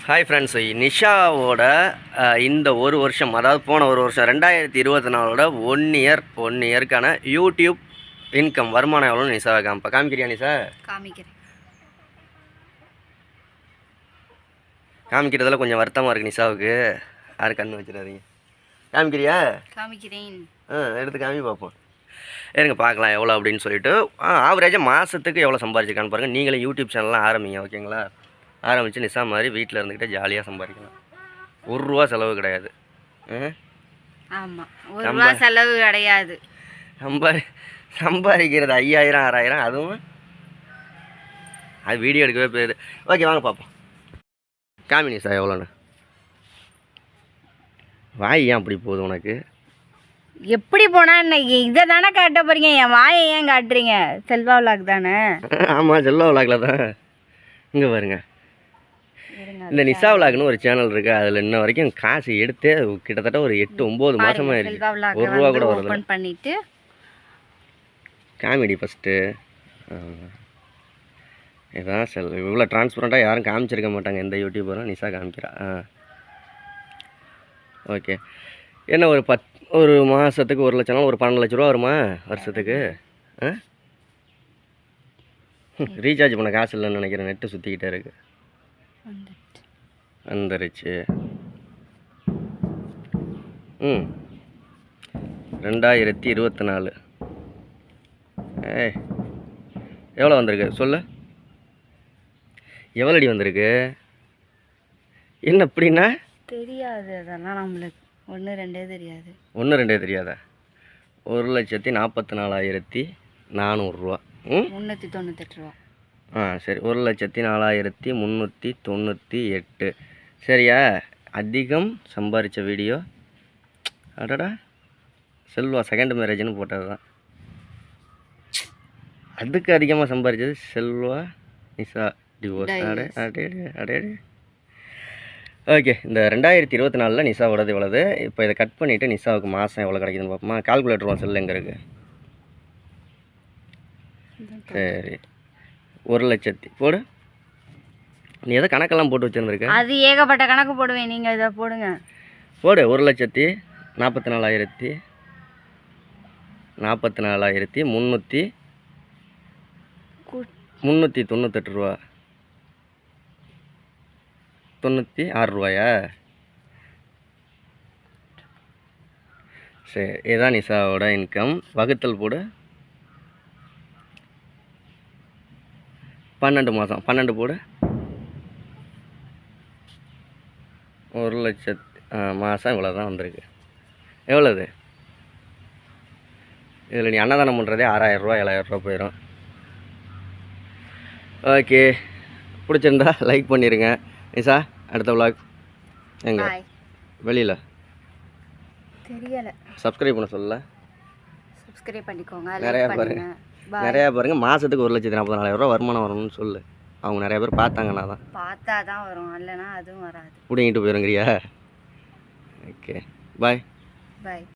Hi friends, நிஷாவோட இந்த ஒரு வருஷம், அதாவது போன ஒரு வருஷம் 2024ஓட ஒன் இயர்க்கான யூடியூப் இன்கம் வருமானம் எவ்வளோன்னு நிஷாவை காமிக்கிறியா? நிஷா காமிக்கிறதுல கொஞ்சம் வருத்தமாக இருக்குது நிஷாவுக்கு. யாரும் கண்ணு வச்சிடாதீங்க. காமிக்கிறியா? காமிக்கிறேன். எடுத்து காமி பார்ப்போம். இருங்க பார்க்கலாம் எவ்வளோ அப்படின்னு சொல்லிட்டு. ஆவரேஜாக மாதத்துக்கு எவ்வளோ சம்பாதிச்சிருக்கான்னு பாருங்கள். நீங்களே யூடியூப் சேனல்லாம் ஆரம்பிங்க, ஓகேங்களா? ஆரம்பித்து நிஷா மாதிரி வீட்டில் இருந்துக்கிட்டே ஜாலியாக சம்பாதிக்கலாம். ₹1 செலவு கிடையாது. ஆமாம், ₹1 செலவு கிடையாது. சம்பாதிக்கிறது 5000 6000, அதுவும் அது வீடியோ எடுக்கவே போயிடுது. ஓகே, வாங்க பார்ப்போம். காமி நிஷா எவ்வளோன்னு. வாய் ஏன் அப்படி போகுது உனக்கு? எப்படி போனால் இன்னைக்கு இதை தானே காட்ட போகிறீங்க? என் வாயை ஏன் காட்டுறீங்க? செல்வா விளாக் தானே? ஆமாம், செல்வா விளாக்ல தான். இங்கே பாருங்க, இந்த நிஷா விளாக்னு ஒரு சேனல் இருக்குது. அதில் இன்ன வரைக்கும் காசு எடுத்து கிட்டத்தட்ட ஒரு 8-9 மாதமாக இருக்குது. ₹1 கூட வருது. பண்ணிவிட்டு காமெடி ஃபஸ்ட்டு இதான் இவ்வளோ டிரான்ஸ்பரண்ட்டாக யாரும் காமிச்சிருக்க மாட்டாங்க. எந்த யூடியூபரும் நிஷா காமிக்கிறா. ஓகே, என்ன ஒரு மாதத்துக்கு 1 லட்சம்னா ஒரு 12 லட்ச ரூபா வருமா வருஷத்துக்கு? ரீசார்ஜ் பண்ண காசு இல்லைன்னு நினைக்கிறேன். நெட்டு சுற்றிக்கிட்டே இருக்கு. வந்துருச்சு. 2024 எவ்வளோ வந்திருக்கு சொல்லு? எவ்வளோடி வந்திருக்கு? என்ன இப்படின்னா தெரியாது. அதெல்லாம் நம்மளுக்கு 1-2 தெரியாது. 1-2 தெரியாதா? 1,44,400 ரூபா. 398 ரூபா. சரி, 1,04,398. சரியா? அதிகம் சம்பாதிச்ச வீடியோ அடடா செல்வா செகண்ட் மேரேஜ்னு போட்டது தான். அதுக்கு அதிகமாக சம்பாதிச்சது செல்வா நிஷா டிவோர்ஸ். அடே. ஓகே, இந்த 2024 நிஷாவோடது எவ்வளவு? இப்போ இதை கட் பண்ணிவிட்டு நிஷாவுக்கு மாதம் எவ்வளோ கிடைக்குதுன்னு பார்ப்போமா? கால்குலேட்டர் வா, செல்லு எங்கே இருக்குது? சரி, 1 லட்சத்தி போடு. நீ எதை கணக்கெல்லாம் போட்டு வச்சுருந்துருக்க? அது ஏகப்பட்ட கணக்கு போடுவேன். நீங்கள் இதை போடுங்க. போடு. 1,44,398 ரூபா. 96 ரூபாயா? சரி, இதுதான் நிஷாவோட இன்கம். வகுத்தல் போடு. 12 மாதம் 12 போடு. 1 லட்சத்து மாதம் இவ்வளோ தான் வந்திருக்கு. எவ்வளோது? இதில் நீ அன்னதானம் பண்ணுறதே 6000 ரூபா 7000 ரூபா போயிடும். ஓகே, பிடிச்சிருந்தா லைக் பண்ணிடுங்க. நிஷா, அடுத்த விளாக் எங்க வெளியில் தெரியலை. சப்ஸ்கிரைப் பண்ண சொல்லல. சப்ஸ்கிரைப் பண்ணிக்கோங்க. நிறையா பாருங்கள். மாதத்துக்கு 1,40,000 ரூபா வருமானம் வரணும்னு சொல்லு. அவங்க நிறைய பேர் பார்த்தாங்கன்னா தான். பார்த்தா தான் வரும், இல்லைன்னா அதுவும் வராது. பிடிங்கிட்டு போயிருங்கிறியா? ஓகே, பாய்.